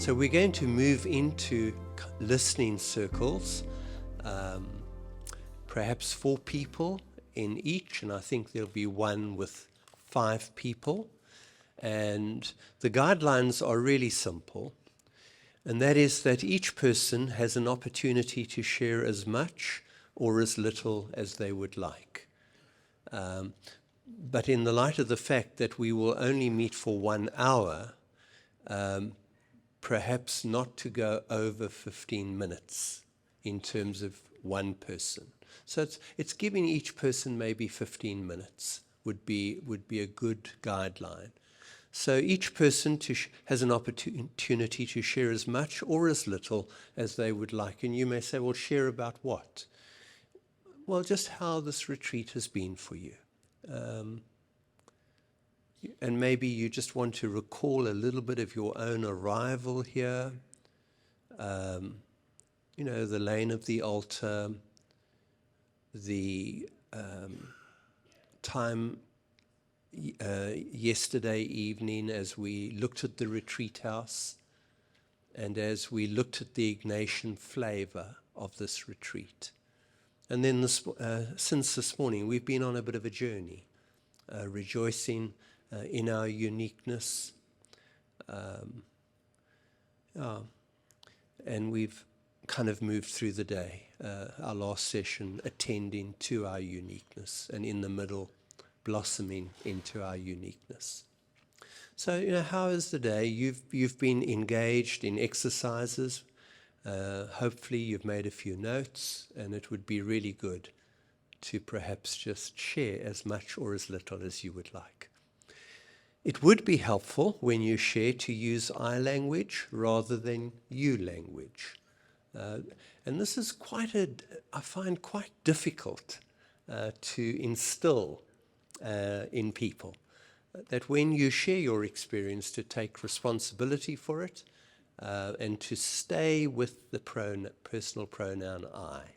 So we're going to move into listening circles, perhaps 4 people in each, and I think there'll be one with 5 people. And the guidelines are really simple, and that is that each person has an opportunity to share as much or as little as they would like. But in the light of the fact that we will only meet for 1 hour, perhaps not to go over 15 minutes in terms of one person. So it's giving each person maybe 15 minutes would be a good guideline. So each person has an opportunity to share as much or as little as they would like. And you may say, well, share about what? Well, just how this retreat has been for you. And maybe you just want to recall a little bit of your own arrival here. The lane of the altar, the time yesterday evening as we looked at the retreat house and as we looked at the Ignatian flavor of this retreat. And then since this morning, we've been on a bit of a journey, rejoicing in our uniqueness. And we've kind of moved through the day, our last session attending to our uniqueness, and in the middle blossoming into our uniqueness. So, how is the day? You've been engaged in exercises. Hopefully you've made a few notes, and it would be really good to perhaps just share as much or as little as you would like. It would be helpful when you share to use I language rather than you language. And this is I find quite difficult to instill in people, that when you share your experience, to take responsibility for it and to stay with the personal pronoun I.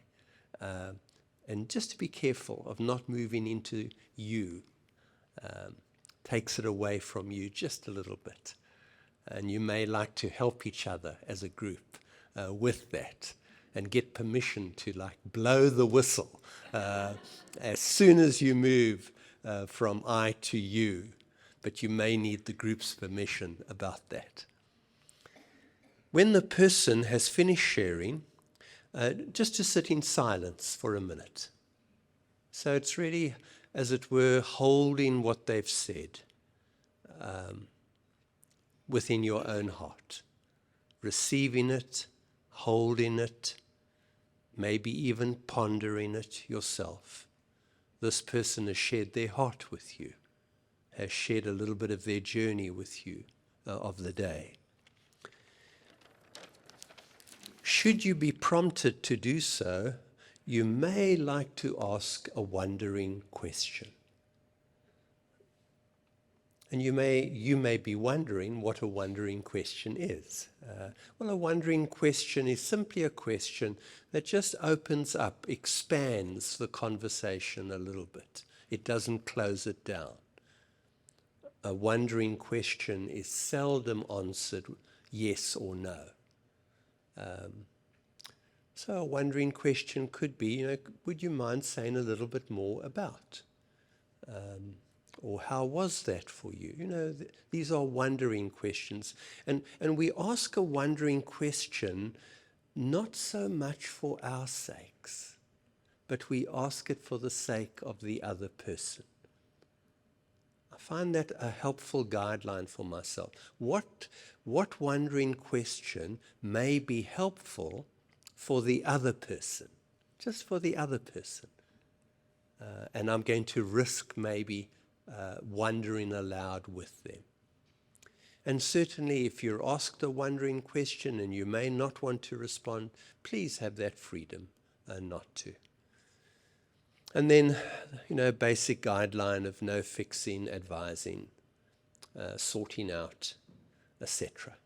And just to be careful of not moving into you. Takes it away from you just a little bit. And you may like to help each other as a group with that and get permission to blow the whistle as soon as you move from I to you. But you may need the group's permission about that. When the person has finished sharing, just to sit in silence for a minute. So it's really, as it were, holding what they've said within your own heart, receiving it, holding it, maybe even pondering it yourself. This person has shared their heart with you, has shared a little bit of their journey with you of the day. Should you be prompted to do so, you may like to ask a wondering question. And you may be wondering what a wondering question is. Well, a wondering question is simply a question that just opens up, expands the conversation a little bit. It doesn't close it down. A wondering question is seldom answered yes or no. So a wondering question could be, would you mind saying a little bit more about? Or how was that for you? These are wondering questions. And we ask a wondering question not so much for our sakes, but we ask it for the sake of the other person. I find that a helpful guideline for myself. What wondering question may be helpful for the other person, just for the other person? And I'm going to risk maybe wondering aloud with them. And certainly if you're asked a wondering question and you may not want to respond, please have that freedom not to. And then, basic guideline of no fixing, advising, sorting out, etc.